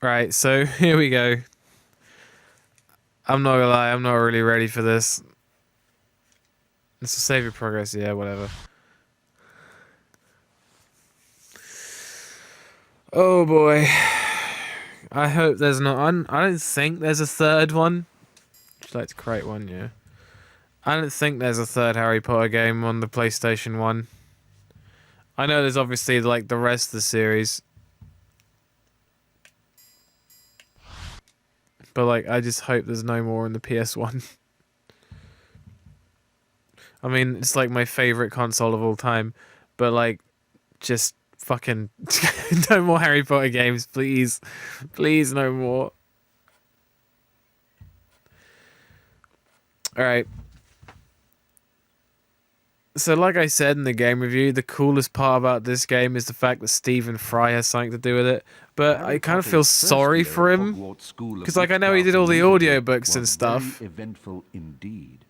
Right, so here we go. I'm not gonna lie, I'm not really ready for this. This will save your progress, yeah, whatever. Oh boy. I hope there's not. I don't think there's a third one. Would you like to create one, yeah? I don't think there's a third Harry Potter game on the PlayStation 1. I know there's obviously like the rest of the series. But like, I just hope there's no more in the PS1. I mean, it's like my favorite console of all time. But like, just fucking no more Harry Potter games, please. Please, no more. Alright. So like I said in the game review, the coolest part about this game is the fact that Stephen Fry has something to do with it. But I kind of feel sorry for him. Because like I know he did all the audiobooks and stuff. Eventful indeed.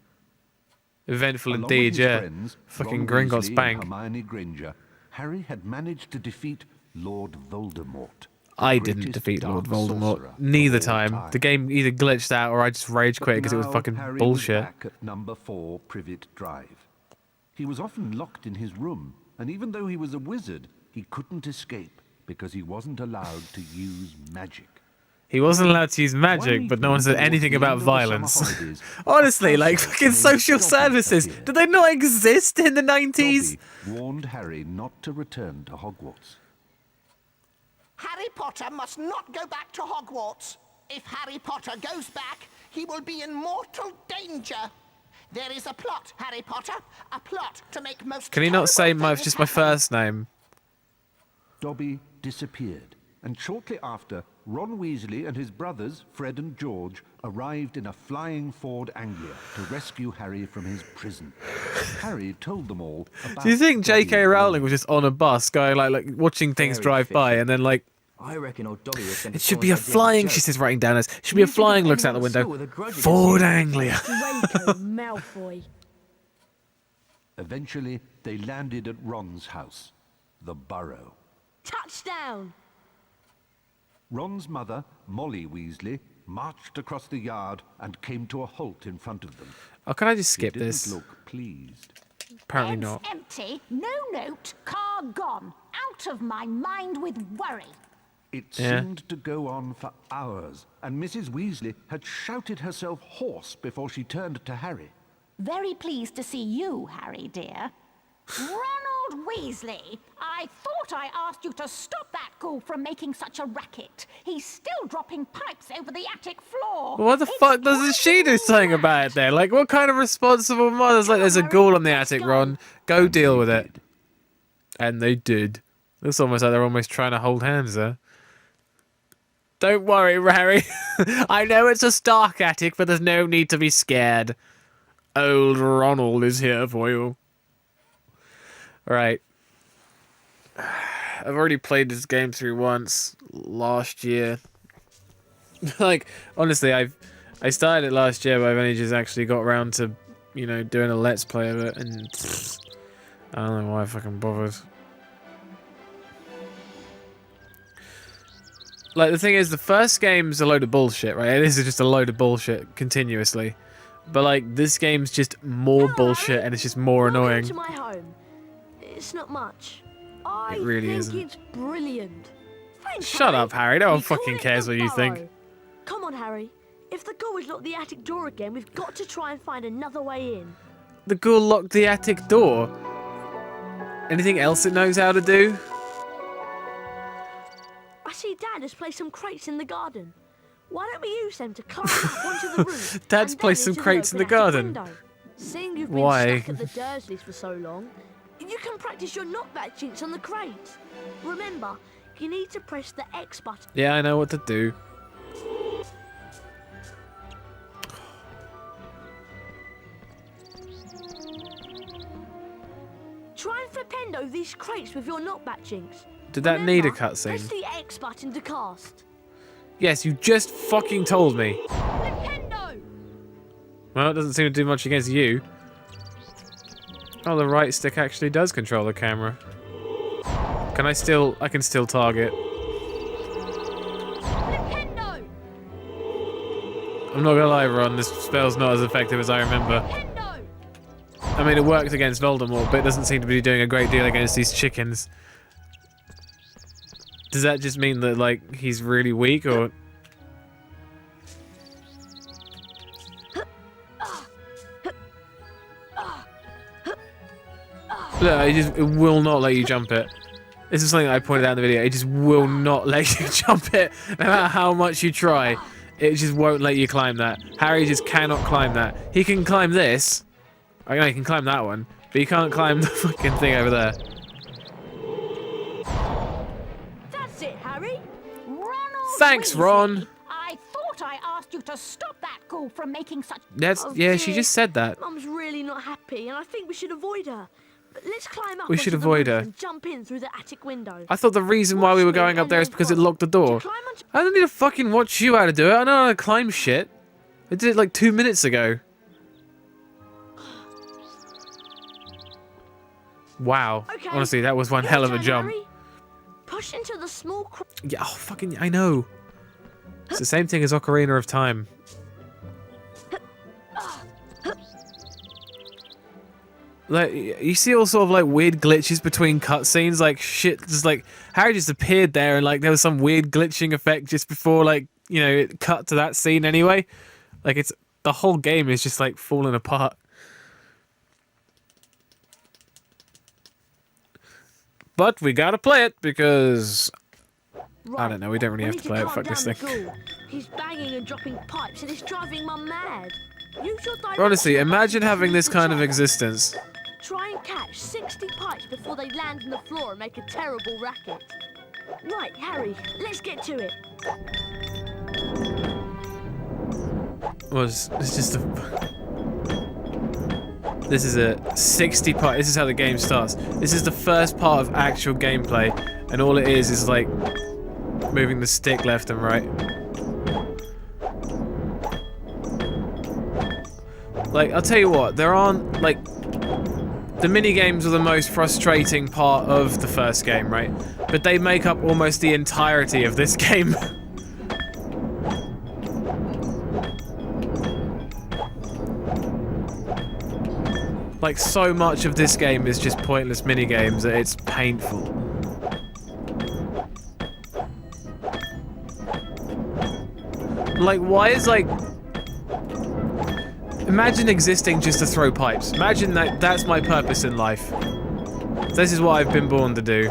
Eventful indeed, yeah. Friends, Fucking Ron Gringotts Weasley Bank. and Hermione Granger, Harry had managed to defeat Lord Voldemort. I didn't defeat Lord Voldemort. Neither time. The game either glitched out or I just rage quit because it was fucking Harry bullshit. Was back at number 4 Privet Drive. He was often locked in his room, and even though he was a wizard, he couldn't escape because he wasn't allowed to use magic. He wasn't allowed to use magic, but no one said anything about violence. Honestly, like fucking social services. Did they not exist in the 90s? Dobby warned Harry not to return to Hogwarts. Harry Potter must not go back to Hogwarts. If Harry Potter goes back, he will be in mortal danger. There is a plot, Harry Potter. A plot to make most. Can he not say just my happen. first name? Dobby disappeared, and shortly after, Ron Weasley and his brothers, Fred and George, arrived in a flying Ford Anglia to rescue Harry from his prison. Harry told them all about... Do you think Dobby J.K. Rowling was just on a bus going like watching things drive by and then like... I reckon old Dobby was sent It to should follow be a that deal flying, with she Joe. says writing down as, should be a flying, looks out the window. Ford Anglia. Draco Malfoy. Eventually, they landed at Ron's house, the Burrow. Touchdown! Ron's mother, Molly Weasley, marched across the yard and came to a halt in front of them. Oh, can I just She skip didn't this? look pleased. Apparently Beds not. empty, no note, car gone. Out of my mind with worry. It Yeah. seemed to go on for hours, and Mrs. Weasley had shouted herself hoarse before she turned to Harry. Very pleased to see you, Harry dear. Ronald Weasley, I thought I asked you to stop that ghoul from making such a racket. He's still dropping pipes over the attic floor. What the It's fuck doesn't she do something about it there? Like, what kind of responsible mother's like, there's a ghoul on the attic, Ron. Go deal with it. And they did. Looks almost like they're almost trying to hold hands there. Don't worry, Harry. I know it's a Stark attic, but there's no need to be scared. Old Ronald is here for you. Right. I've already played this game through once last year. Like, honestly, I started it last year, but I've only just actually got around to, you know, doing a let's play of it, and I don't know why I fucking bothered. Like, the thing is, the first game's a load of bullshit, right? This is just a load of bullshit continuously. But, like, this game's just more bullshit, and it's just more annoying. Welcome to my home. It's not much. I It really think isn't. it's brilliant. Thanks, Shut up, Harry. No one We call fucking it cares the what you think. Burrow. Come on, Harry. If the ghoul has locked the attic door again, we've got to try and find another way in. The ghoul locked the attic door. Anything else it knows how to do? I see Dad has placed some crates in the garden. Why don't we use them to climb up onto the roof? Dad's and placed then some into crates in the open attic garden. window? Seeing you've been Why? stuck at the Dursleys for so long, you can practice your knockback jinx on the crates. Remember, you need to press the X button. Yeah, I know what to do. Try and flipendo these crates with your knockback jinx. Did that need a Remember, Press cutscene? the X button to cast. Yes, you just fucking told me. Flipendo! Well, it doesn't seem to do much against you. Oh, the right stick actually does control the camera. Can I can still target. I'm not gonna lie, Ron, this spell's not as effective as I remember. I mean, it worked against Voldemort, but it doesn't seem to be doing a great deal against these chickens. Does that just mean that, like, he's really weak, or...? Look, it will not let you jump it. This is something I pointed out in the video. It just will not let you jump it, no matter how much you try. It just won't let you climb that. Harry just cannot climb that. He can climb this. I know he can climb that one, but he can't climb the fucking thing over there. That's it, Harry. Ronald Thanks, Weasley, Ron. I thought I asked you to stop that ghoul from making such... That's Oh, yeah, she dear. just said that. Mum's really not happy, and I think we should avoid her. But let's climb up. We should onto the avoid roof her. And jump in through the attic window. I thought the reason why we were going up there is because it locked the door. Climb onto- I don't need to fucking watch you how to do it. I know how to climb shit. I did it like 2 minutes ago. Wow. Okay, Honestly, that was one your hell of a turn, jump. Harry. Push into the small. Yeah, oh, fucking, I know. It's the same thing as Ocarina of Time. Like, you see all sort of like weird glitches between cutscenes, like shit, just like Harry just appeared there and like there was some weird glitching effect just before like, you know, it cut to that scene anyway. Like it's, the whole game is just like falling apart. But we gotta play it because I don't know, we don't really have to play it. Fuck this thing. He's banging and dropping pipes and it's driving Mum mad. Use your direction Honestly, imagine button to having move this the kind of chair. existence. Try and catch 60 pipes before they land on the floor and make a terrible racket. Right, Harry, let's get to it. Was it's just a. This is a 60 part. This is how the game starts. This is the first part of actual gameplay, and all it is like moving the stick left and right. Like, I'll tell you what, there aren't, like, the mini games are the most frustrating part of the first game, right? But they make up almost the entirety of this game. Like, so much of this game is just pointless mini games that it's painful. Like, why is, like... Imagine existing just to throw pipes. Imagine that's my purpose in life. This is what I've been born to do.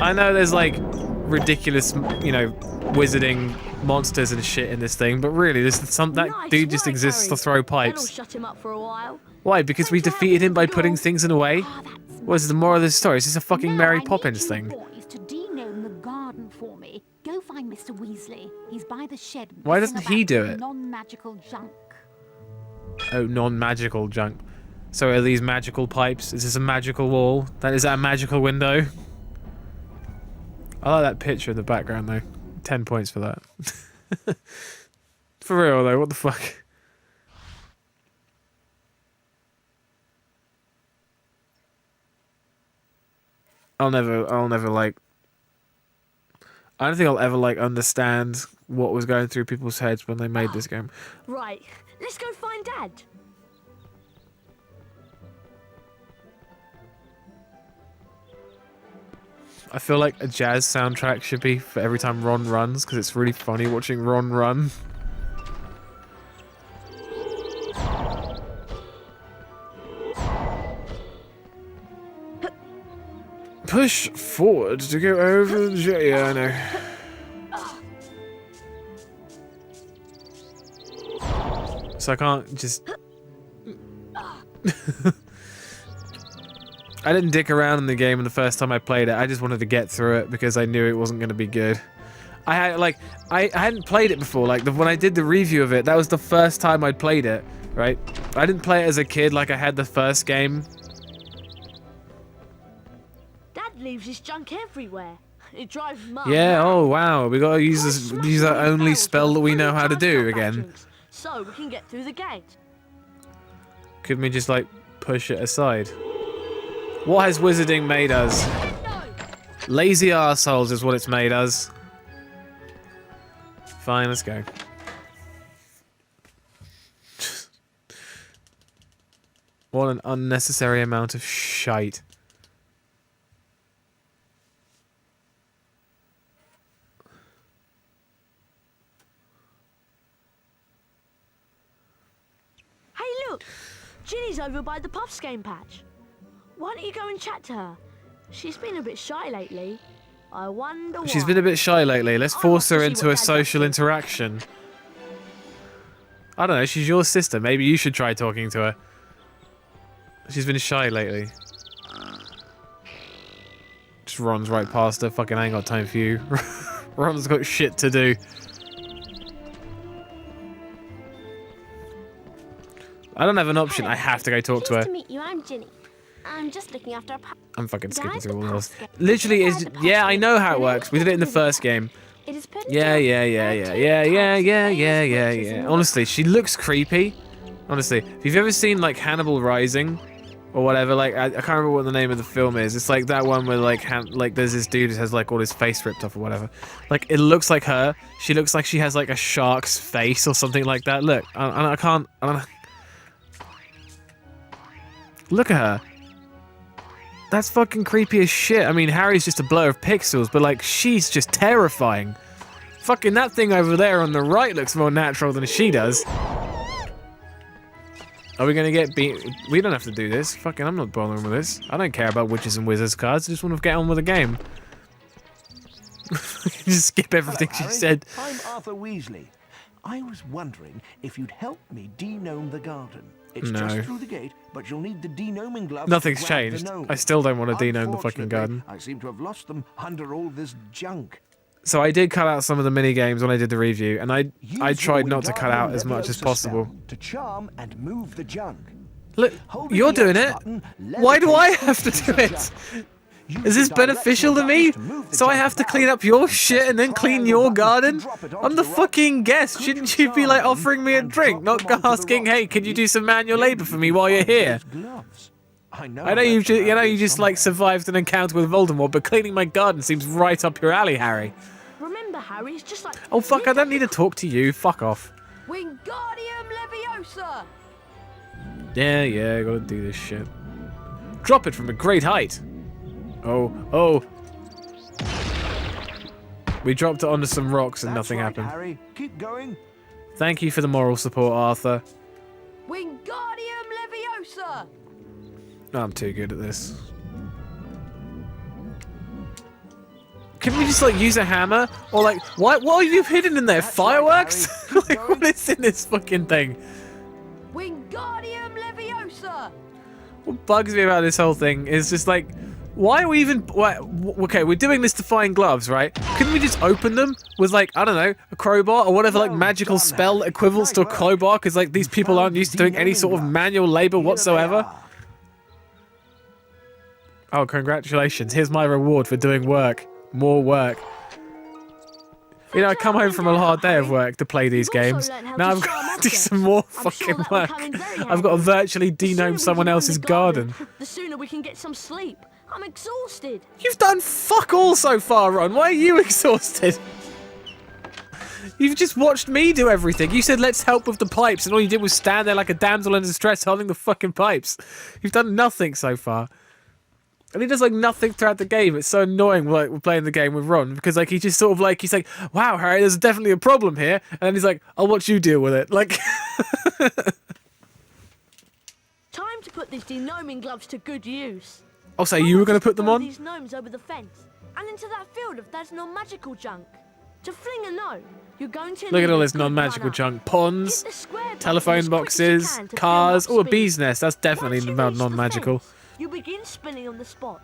I know there's like ridiculous, you know, wizarding monsters and shit in this thing, but really, that Nice dude just work, exists Harry. to throw That'll pipes. shut him up for a while. Why? Because we defeated him by putting things in a way? Ah, that's What is the moral of this story? Is this a fucking Now Mary I need Poppins you thing? boys to denome the garden for me. Go find Mr. Weasley. He's by the shed. Why messing doesn't he about do with it? Non-magical junk. Oh, non-magical junk. So are these magical pipes? Is this a magical wall? Is that a magical window? I like that picture in the background though. 10 points for that. For real though, what the fuck? I'll never like... I don't think I'll ever like understand what was going through people's heads when they made this game. Right, let's go find Dad. I feel like a jazz soundtrack should be for every time Ron runs, because it's really funny watching Ron run. Push forward to go over the yeah, I know. So I can't just... I didn't dick around in the game the first time I played it. I just wanted to get through it because I knew it wasn't going to be good. I hadn't played it before. Like when I did the review of it, that was the first time I'd played it, right? I didn't play it as a kid like I had the first game. Dad leaves his junk everywhere. It drives Mum. Yeah, mad. oh wow, we gotta use Let's smash use our these only barrels spell that we full know of how to junk do up again. drinks, so we can get through the gate. Couldn't we just like push it aside? What has wizarding made us? No. Lazy arseholes is what it's made us. Fine, let's go. What an unnecessary amount of shite. Hey, look! Ginny's over by the Puffs game patch. Why don't you go and chat to her? She's been a bit shy lately. I wonder why. She's been a bit shy lately. Let's I force want her to see into what a Dad's social up to. interaction. I don't know, she's your sister. Maybe you should try talking to her. She's been shy lately. Just runs right past her. Fucking ain't got time for you. Ron's got shit to do. I don't have an option. I have to go talk to her. Pleased to meet you. I'm Ginny. I'm just looking after a pup. I'm fucking skipping Guys, through all the this. Puffs game. Literally is. The Puffs Yeah, I game. know how it And works. We did it in the first game. It is put Yeah, into yeah, a yeah, 13 yeah, yeah, yeah, types yeah, of yeah, famous yeah, witches yeah. and Honestly, she looks creepy. Honestly, if you've ever seen like Hannibal Rising or whatever, like I can't remember what the name of the film is. It's like that one where like there's this dude who has like all his face ripped off or whatever. Like it looks like her. She looks like she has like a shark's face or something like that. Look, I can't. I don't know. Look at her. That's fucking creepy as shit. I mean, Harry's just a blur of pixels, but like she's just terrifying. Fucking that thing over there on the right looks more natural than she does. Are we gonna get beat? We don't have to do this. Fucking, I'm not bothering with this. I don't care about witches and wizards cards. I just want to get on with the game. Just skip everything she Harry. said. I'm Arthur Weasley. I was wondering if you'd help me denome the garden. It's No. just through the gate, but you'll need the denoming gloves. Nothing's to grab the changed. gnome. I still don't want to denome the fucking Unfortunately, garden. I seem to have lost them under all this junk. So I did cut out some of the mini games when I did the review, and I Use tried your not to cut out as much as Leviosa possible. spell to charm and move the junk. Look, Holding you're the doing X it. button, Why do I levitate have to moves do the it? junk. Use Is this the beneficial to directional me? buttons move the So I junk have to about clean up your and shit and then press clean the your triangle button garden? to drop it I'm onto the the rock. fucking guest. Could Shouldn't you you be like charm them offering me a and drink, drop not them onto the asking, rock hey, can you and do some manual maybe labor for me while you're find here? those gloves. I know You just like survived an encounter with Voldemort, but cleaning my garden seems right up your alley, Harry. Remember, Harry, it's just like... Oh fuck, I don't need to talk to you. Fuck off. Wingardium Leviosa! Yeah, gotta do this shit. Drop it from a great height. Oh. We dropped it onto some rocks and That's nothing right, happened. Harry. Keep going. Thank you for the moral support, Arthur. Wingardium Leviosa! I'm too good at this. Can we just like use a hammer? Or like, what have you hidden in there? That's right, Fireworks? Harry. Keep Like, what going. is in this fucking thing? Wingardium Leviosa! What bugs me about this whole thing is just like, why are we even... Okay, we're doing this to find gloves, right? Couldn't we just open them with like, I don't know, a crowbar or whatever like Well magical done, spell Harry. equivalents to a Nice work. crowbar? Because like these people found aren't the used to doing any denaming sort of gloves. manual labor Here they whatsoever. are. Oh, congratulations. Here's my reward for doing work. More work. You know, I come home from a hard day of work to play these You've also games. learned how Now to I've charm got to do objects. some more I'm sure fucking that will work. come in very I've got to handy. virtually The sooner denome we someone get in else's the garden. The sooner we can get some sleep. I'm exhausted. You've done fuck all so far, Ron. Why are you exhausted? You've just watched me do everything. You said let's help with the pipes, and all you did was stand there like a damsel in distress holding the fucking pipes. You've done nothing so far. And he does like nothing throughout the game. It's so annoying like we're playing the game with Ron because like he just sort of like he's like, wow, Harry, there's definitely a problem here, and then he's like, I'll watch you deal with it. Like Time to put these denoming gloves to good use. I'll say you were going to put them Throw on. these gnomes over the fence and into that field if there's no magical junk. To fling a gnome, you're going to Look at need all a this good non-magical runner. junk. Hit Ponds, the square button telephone as quick as you boxes, can to cars. fill Oh, up a bee's speed. nest. That's definitely Once you about reach the non-magical. fence, you begin spinning on the spot.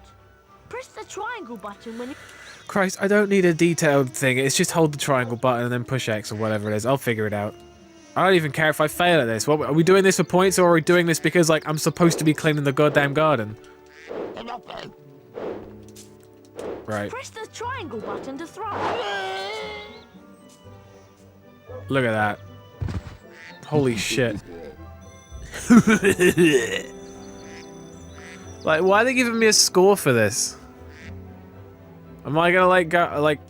Press the triangle button when you... Christ, I don't need a detailed thing. It's just hold the triangle button and then push X or whatever it is. I'll figure it out. I don't even care if I fail at this. What, are we doing this for points or are we doing this because like I'm supposed to be cleaning the goddamn garden? Right. Press the triangle button to throw. Look at that. Holy shit. Like, why are they giving me a score for this? Am I gonna like go like?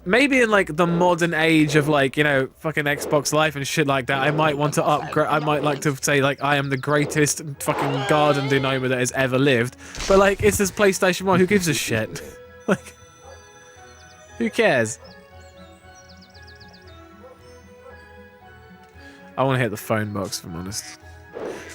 maybe in like the modern age of like, you know, fucking Xbox Live and shit like that, I might want to upgrade. I might like to say like I am the greatest fucking garden gnome that has ever lived. But like, it's this PlayStation 1. Who gives a shit? Like, who cares? I want to hit the phone box, if I'm honest.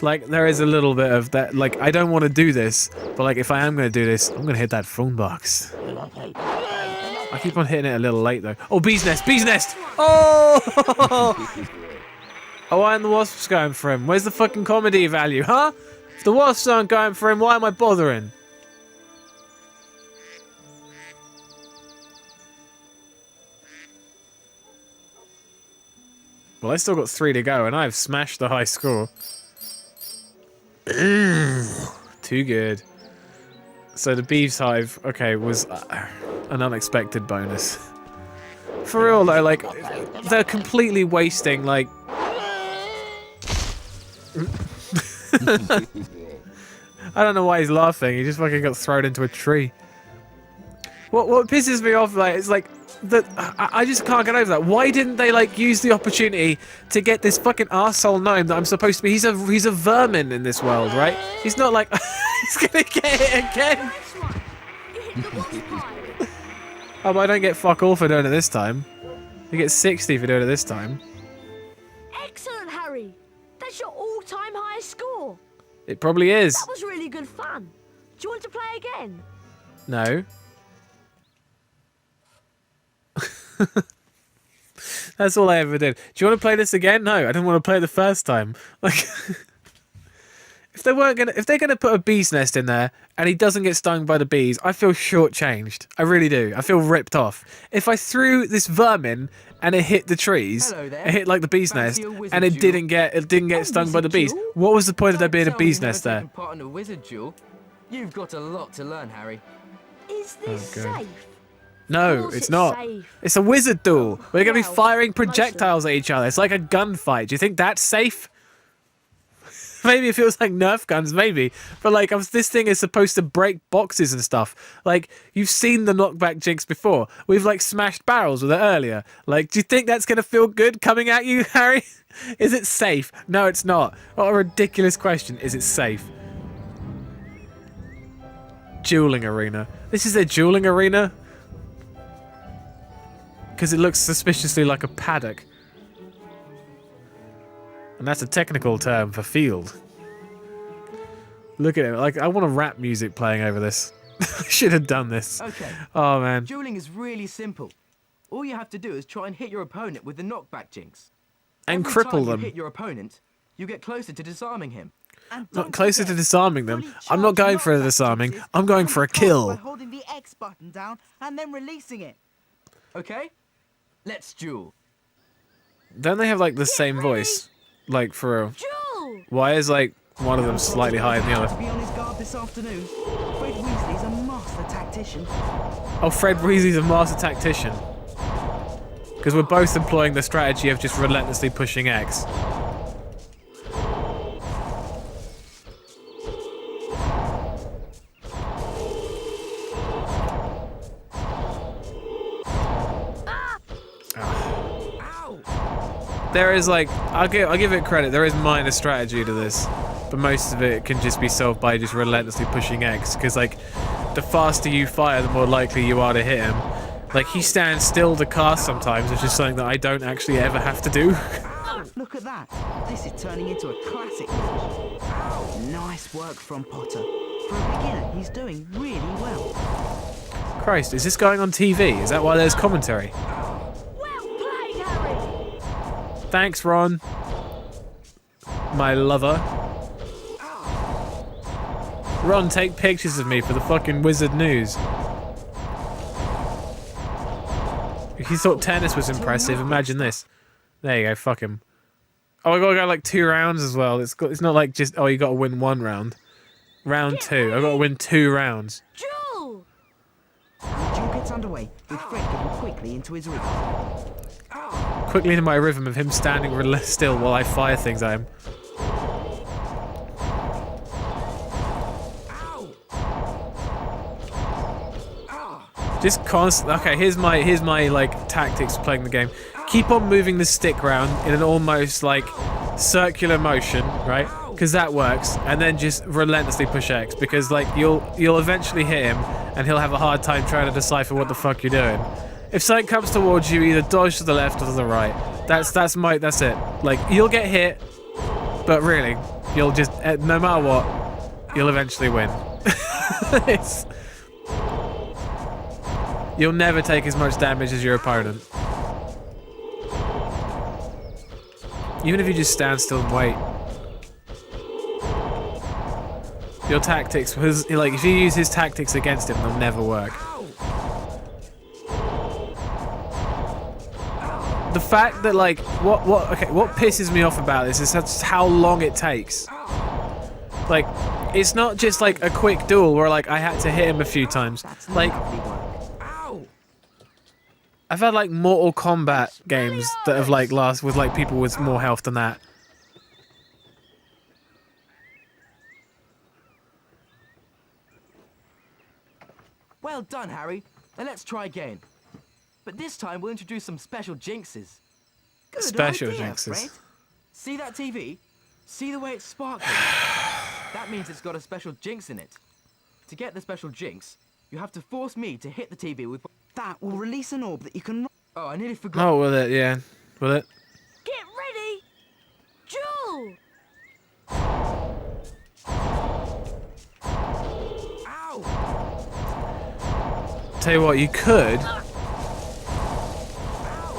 Like, there is a little bit of that. Like, I don't want to do this, but like, if I am going to do this, I'm going to hit that phone box. I keep on hitting it a little late though. Oh, bee's nest! Bee's nest! Oh! Oh, why aren't the wasps going for him? Where's the fucking comedy value, huh? If the wasps aren't going for him, why am I bothering? Well, I still got 3 to go, and I've smashed the high score. Too good. So the bee's hive, okay, was an unexpected bonus. For real though, like, they're completely wasting, like... I don't know why he's laughing, he just fucking got thrown into a tree. What pisses me off, like, is like, that I just can't get over that. Why didn't they like use the opportunity to get this fucking arsehole gnome that I'm supposed to be? He's a vermin in this world, right? He's not like he's gonna get it again. Oh, but I don't get fuck all for doing it this time. You get 60 for doing it this time. Excellent, Harry. That's your all-time highest score. It probably is. That was really good fun. Do you want to play again? No. That's all I ever did. Do you want to play this again? No, I didn't want to play it the first time. Like, if they're gonna put a bee's nest in there and he doesn't get stung by the bees, I feel shortchanged. I really do. I feel ripped off. If I threw this vermin and it hit the trees, it hit like the bee's nest, and it didn't get stung by the bees, what was the point of there being a bee's nest there? Part in a wizard duel. You've got a lot to learn, Harry. Is this God. safe? No, course it's it's not. safe. It's a wizard duel. We're going to be Well, firing mostly. projectiles at each other. It's like a gunfight. Do you think that's safe? Maybe it feels like Nerf guns, maybe. But like, this thing is supposed to break boxes and stuff. Like, you've seen the knockback jinx before. We've like smashed barrels with it earlier. Like, do you think that's going to feel good coming at you, Harry? Is it safe? No, it's not. What a ridiculous question. Is it safe? Dueling arena. This is a dueling arena? Because it looks suspiciously like a paddock. And that's a technical term for field. Look at it. Like, I want a rap music playing over this. I should have done this. Okay. Oh, man. Dueling is really simple. All you have to do is try and hit your opponent with the knockback jinx. And Every cripple time them. You hit your opponent, you get closer to disarming him. And Not don't closer to forget, disarming them. fully I'm not charged going for a knockback disarming. jinxes I'm going for a control kill. By holding the X button down and then releasing it. Okay? Let's duel. Don't they have like the same voice? Like, for real. Duel! Why is like one of them slightly higher than the To other? be on his guard this afternoon, Fred Weasley's a master tactician. Oh, Fred Weasley's a master tactician. Because we're both employing the strategy of just relentlessly pushing X. There is like, I'll give it credit, there is minor strategy to this, but most of it can just be solved by just relentlessly pushing X, because like, the faster you fire, the more likely you are to hit him. Like, he stands still to cast sometimes, which is something that I don't actually ever have to do. Look at that. This is turning into a classic match. Nice work from Potter. For a beginner, he's doing really well. Christ, is this going on TV? Is that why there's commentary? Well played, Harry! Thanks, Ron. My lover. Ron, take pictures of me for the fucking Wizard News. If you thought tennis was impressive, imagine this. There you go, fuck him. Oh, I gotta go like 2 rounds as well. It's not like just, oh, you gotta win 1 round. Round 2. I gotta win 2 rounds. Duel! And the duel gets underway, with Fred getting quickly into his rhythm. Quickly into my rhythm of him standing still while I fire things at him. Just okay, here's my like tactics for playing the game. Keep on moving the stick round in an almost like circular motion, right? Because that works, and then just relentlessly push X, because like you'll eventually hit him, and he'll have a hard time trying to decipher what the fuck you're doing. If something comes towards you, either dodge to the left or to the right. That's it. Like you'll get hit, but really, you'll just no matter what, you'll eventually win. You'll never take as much damage as your opponent. Even if you just stand still and wait. Your tactics, because like if you use his tactics against him, they'll never work. The fact that like what pisses me off about this is just how long it takes. Like it's not just like a quick duel where like I had to hit him a few times. Like I've had like Mortal Kombat games that have like last with like people with more health than that. Well done, Harry. Now let's try again. But this time we'll introduce some special jinxes. Good Special idea, jinxes. Fred. See that TV? See the way it's sparkling? That means it's got a special jinx in it. To get the special jinx, you have to force me to hit the TV with... That will release an orb that you can... Oh, I nearly forgot. Oh, will it? Yeah. Will it? Get ready! Jewel! Ow! Tell you what, you could.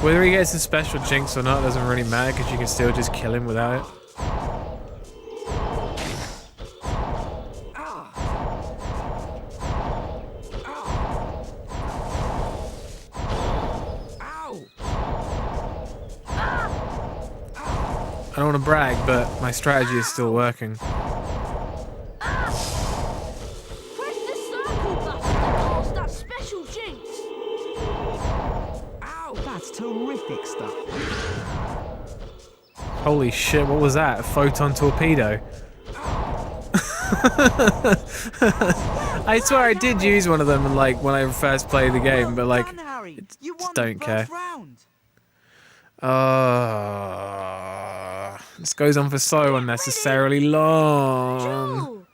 Whether he gets a special jinx or not doesn't really matter, because you can still just kill him without it. I don't want to brag, but my strategy is still working. Press the circle button to cast that special jinx. Ow! That's terrific stuff. Holy shit, what was that? A photon torpedo? I swear I did use one of them like when I first played the game, but like just don't care. This goes on for so unnecessarily long.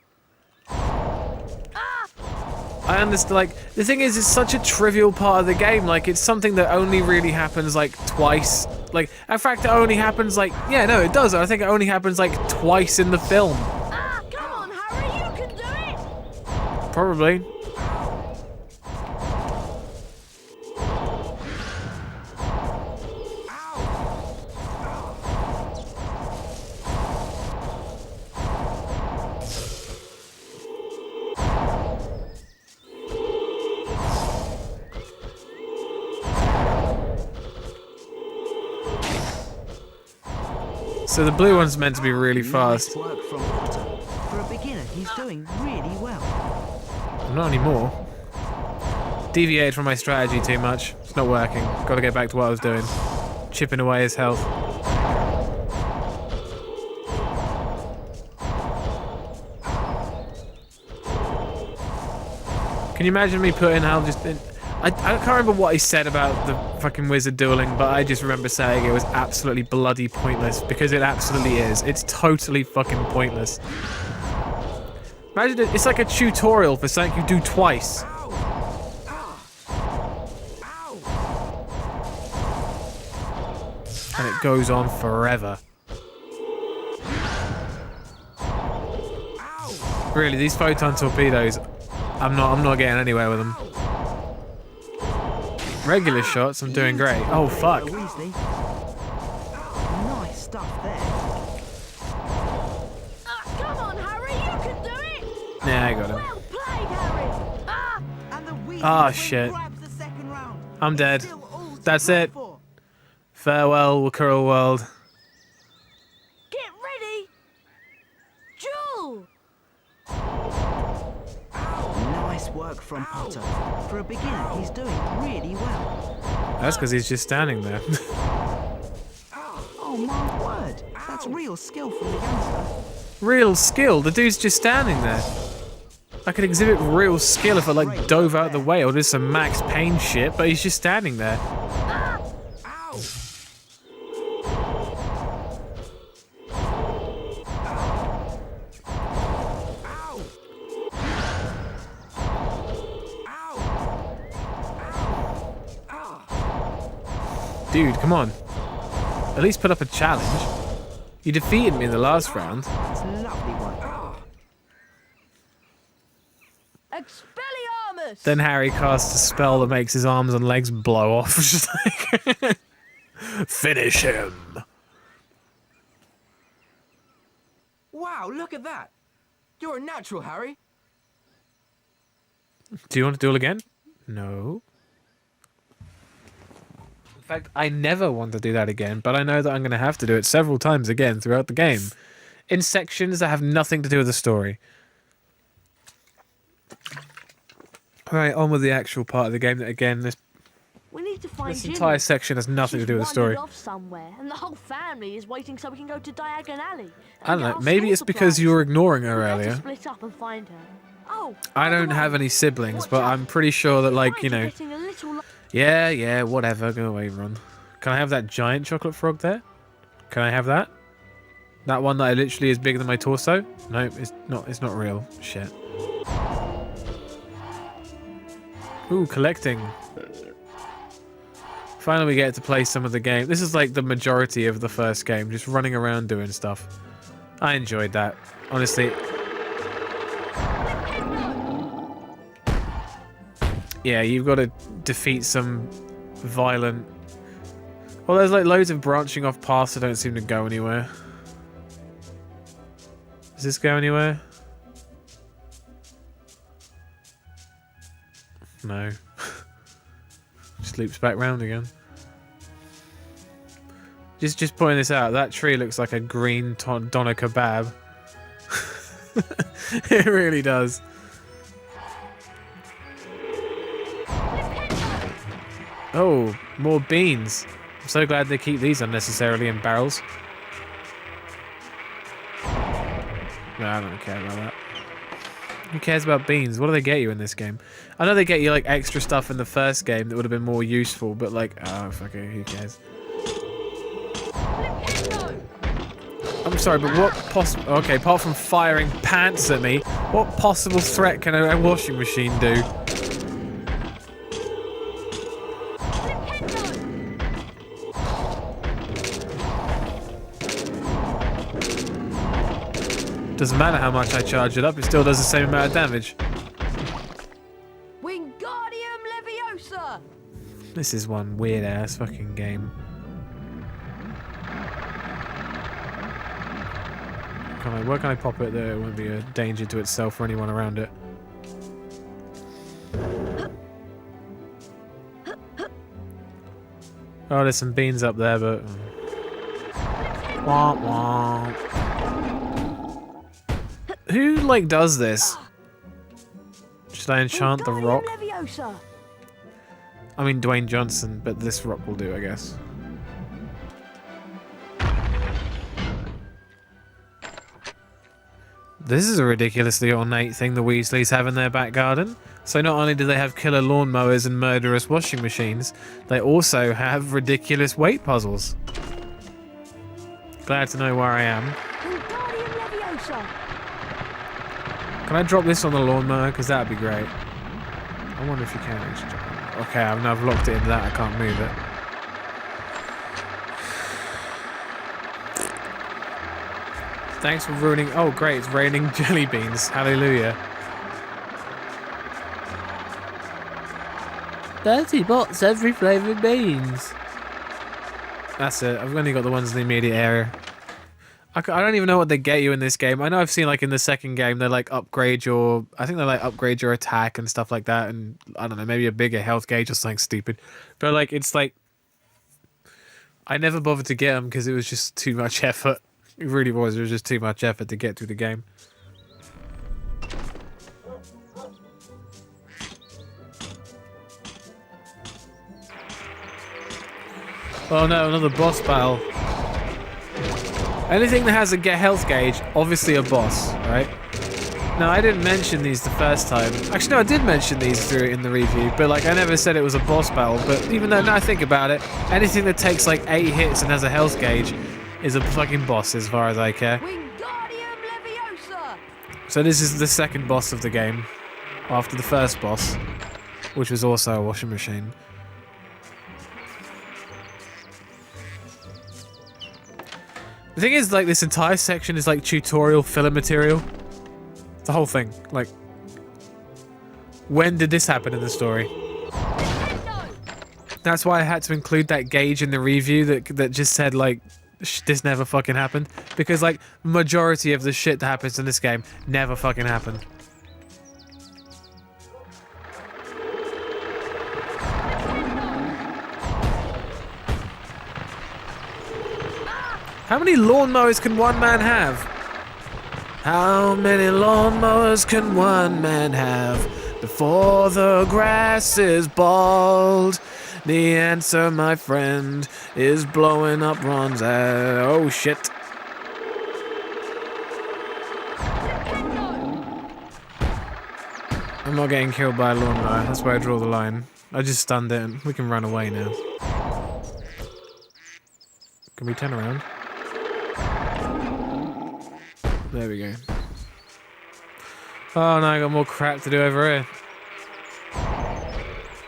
I understand, like, the thing is, it's such a trivial part of the game, like, it's something that only really happens, like, twice. Like, in fact, it only happens, like, yeah, no, it does. I think it only happens, like, twice in the film. Come on, Harry, you can do it! Probably. So the blue one's meant to be really fast. Nice work from Potter. For a beginner, he's doing really well. Not anymore. Deviated from my strategy too much. It's not working. Got to get back to what I was doing. Chipping away his health. Can you imagine me putting Hal just in... I can't remember what he said about the fucking wizard dueling, but I just remember saying it was absolutely bloody pointless, because it absolutely is. It's totally fucking pointless. Imagine it's like a tutorial for something you do twice. And it goes on forever. Really, these photon torpedoes, I'm not getting anywhere with them. Regular shots, I'm doing great. Oh fuck. Weasley. Nice stuff there. Come on, Harry, you can do it! Yeah, I got him. Well played, Harry! And the Weasley Ah, shit. grabs the second round. I'm dead. Still all to That's play it. for. Farewell, Wakura World. Get ready! Jewel! Nice work from Potter. For a beginner, he's doing really well. That's because he's just standing there. Oh my word, that's real skill from the youngster. Real skill. The dude's just standing there. I could exhibit real skill if I like dove out the way or did some Max Payne shit, but he's just standing there. Ow! Ow! Ow! Dude, come on. At least put up a challenge. You defeated me in the last round. That's a lovely one. Expelliarmus! Then Harry casts a spell that makes his arms and legs blow off. Just like, finish him. Wow, look at that. You're a natural, Harry. Do you want to duel again? No. In fact, I never want to do that again, but I know that I'm going to have to do it several times again throughout the game. In sections that have nothing to do with the story. Alright, on with the actual part of the game that, again, this We need to find Ginny. entire section has nothing to do with the She's story. wandered off somewhere, and the whole family is waiting so we can go to Diagon Alley. I don't know, maybe it's because you were ignoring her earlier. Split up and find her. Oh, I don't have any siblings, but I'm pretty sure that, like, you know... Yeah, whatever. Go away, Ron. Can I have that giant chocolate frog there? Can I have that? That one that literally is bigger than my torso? No, it's not. It's not real. Shit. Ooh, collecting. Finally, we get to play some of the game. This is like the majority of the first game, just running around doing stuff. I enjoyed that, honestly. Yeah, you've got to defeat some violent... Well, there's like loads of branching off paths that don't seem to go anywhere. Does this go anywhere? No. Just loops back round again. Just pointing this out, that tree looks like a green doner kebab. It really does. Oh, more beans. I'm so glad they keep these unnecessarily in barrels. No, I don't care about that. Who cares about beans? What do they get you in this game? I know they get you like extra stuff in the first game that would have been more useful, but like, oh, fuck it, who cares? I'm sorry, but what possible... Okay, apart from firing pants at me, what possible threat can a washing machine do? Doesn't matter how much I charge it up, it still does the same amount of damage. Wingardium Leviosa! This is one weird ass fucking game. Where can I pop it there? It won't be a danger to itself or anyone around it. Oh, there's some beans up there, but... Womp womp. Who, like, does this? Should I enchant the rock? Leviosa! I mean Dwayne Johnson, but this rock will do, I guess. This is a ridiculously ornate thing the Weasleys have in their back garden. So not only do they have killer lawnmowers and murderous washing machines, they also have ridiculous weight puzzles. Glad to know where I am. Wingardium Leviosa! Can I drop this on the lawnmower? Because that would be great. I wonder if you can actually. Okay, I've locked it into that. I can't move it. Thanks for ruining... Oh, great. It's raining jelly beans. Hallelujah. 30 bots every flavour beans. That's it. I've only got the ones in the immediate area. I don't even know what they get you in this game. I know I've seen, like, in the second game, they, like, upgrade your... I think they, like, upgrade your attack and stuff like that. And, I don't know, maybe a bigger health gauge or something stupid. But, like, it's, like... I never bothered to get them because it was just too much effort. It really was. It was just too much effort to get through the game. Oh, no, another boss battle. Anything that has a health gauge, obviously a boss, right? No, I didn't mention these the first time. Actually, no, I did mention these in the review, but like I never said it was a boss battle. But even though now I think about it, anything that takes like 8 hits and has a health gauge is a fucking boss as far as I care. Wingardium Leviosa! So this is the second boss of the game, after the first boss, which was also a washing machine. The thing is, like, this entire section is like tutorial filler material. The whole thing. Like, when did this happen in the story? That's why I had to include that gauge in the review that just said, like, this never fucking happened. Because, like, majority of the shit that happens in this game never fucking happened. How many lawnmowers can one man have? How many lawnmowers can one man have before the grass is bald? The answer, my friend, is blowing up Ron's ass. Oh shit. I'm not getting killed by a lawnmower. That's where I draw the line. I just stunned it and we can run away now. Can we turn around? There we go. Oh no, I got more crap to do over here.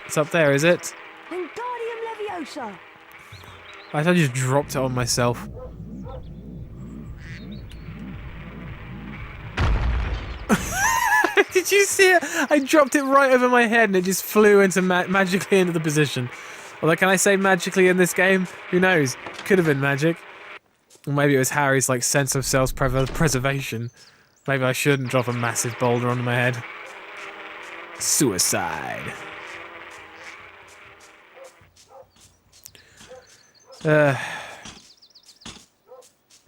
It's up there, is it? Wingardium Leviosa! I thought I just dropped it on myself. Did you see it? I dropped it right over my head and it just flew into magically into the position. Although, can I say magically in this game? Who knows? Could have been magic. Or maybe it was Harry's like sense of self-preservation. Maybe I shouldn't drop a massive boulder onto my head. Suicide.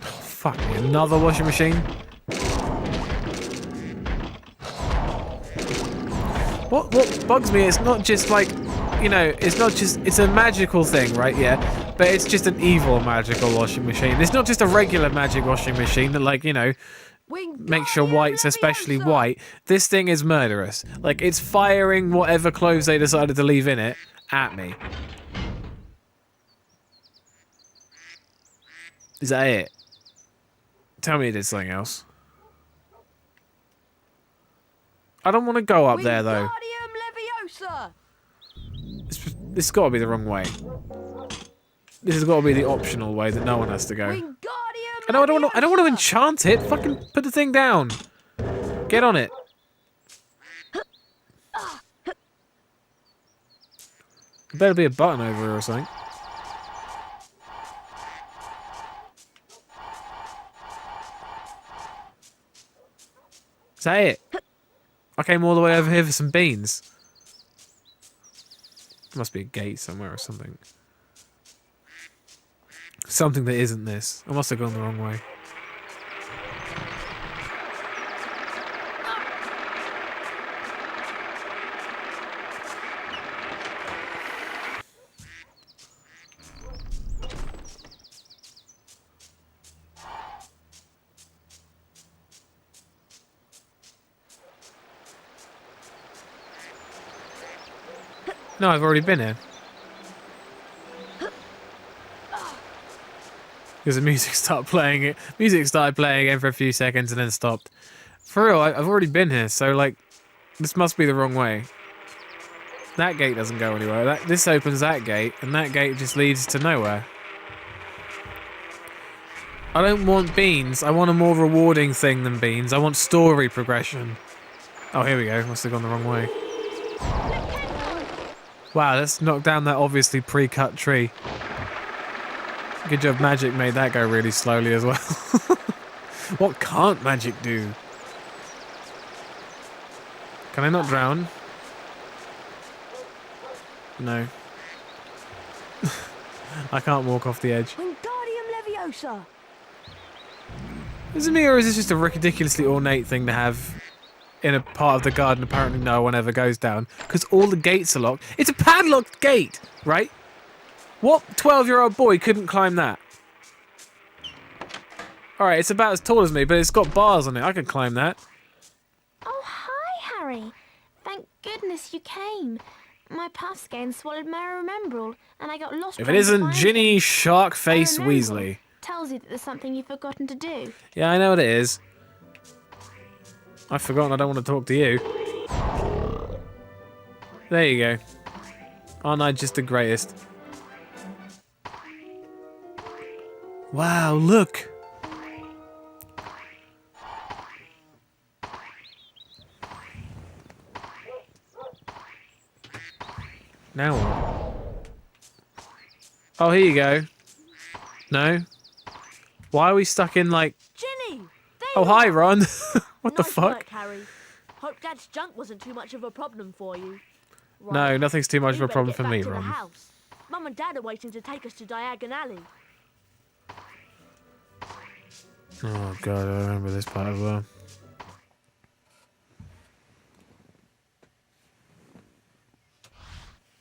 Fuck me, another washing machine? What bugs me, it's not just like, you know, it's not just, it's a magical thing, right? Yeah, but it's just an evil magical washing machine. It's not just a regular magic washing machine that, like, you know, makes your whites especially white. This thing is murderous. Like, it's firing whatever clothes they decided to leave in it at me. Is that it? Tell me it did something else. I don't want to go up there, though. This has got to be the wrong way. This has got to be the optional way that no one has to go. I don't want to enchant it. Fucking put the thing down. Get on it. There better be a button over here or something. Is that it? I came all the way over here for some beans. There must be a gate somewhere or something. Something that isn't this. I must have gone the wrong way. No, I've already been here. Because the music started playing. Music started playing again for a few seconds and then stopped. For real, I've already been here, so like, this must be the wrong way. That gate doesn't go anywhere. This opens that gate, and that gate just leads to nowhere. I don't want beans. I want a more rewarding thing than beans. I want story progression. Oh, here we go. Must have gone the wrong way. Wow, let's knock down that obviously pre-cut tree. Good job magic made that go really slowly as well. What can't magic do? Can I not drown? No. I can't walk off the edge. Wingardium Leviosa! Is it me or is this just a ridiculously ornate thing to have in a part of the garden apparently no one ever goes down? Because all the gates are locked. It's a padlocked gate, right? What 12-year-old boy couldn't climb that? Alright, it's about as tall as me, but it's got bars on it. I can climb that. Harry. Thank goodness you came. My puffs game swallowed my remembrall, and I got lost. If trying it to isn't find Ginny it. Sharkface A remembrall Weasley. tells you that there's something you've forgotten to do. Yeah, I know what it is. I've forgotten I don't want to talk to you. There you go. Aren't I just the greatest? Wow, look! Now what? Oh, here you go. No? Why are we stuck in, like... Ginny! There Oh, you hi, are. Ron. What the Nice fuck? work, Harry. Hope Dad's junk wasn't too much of a problem for you. Right. No, nothing's too much We of a better problem get for back me, to the Ron. house. Mum and Dad are waiting to take us to Diagon Alley. Oh, God, I remember this part as well.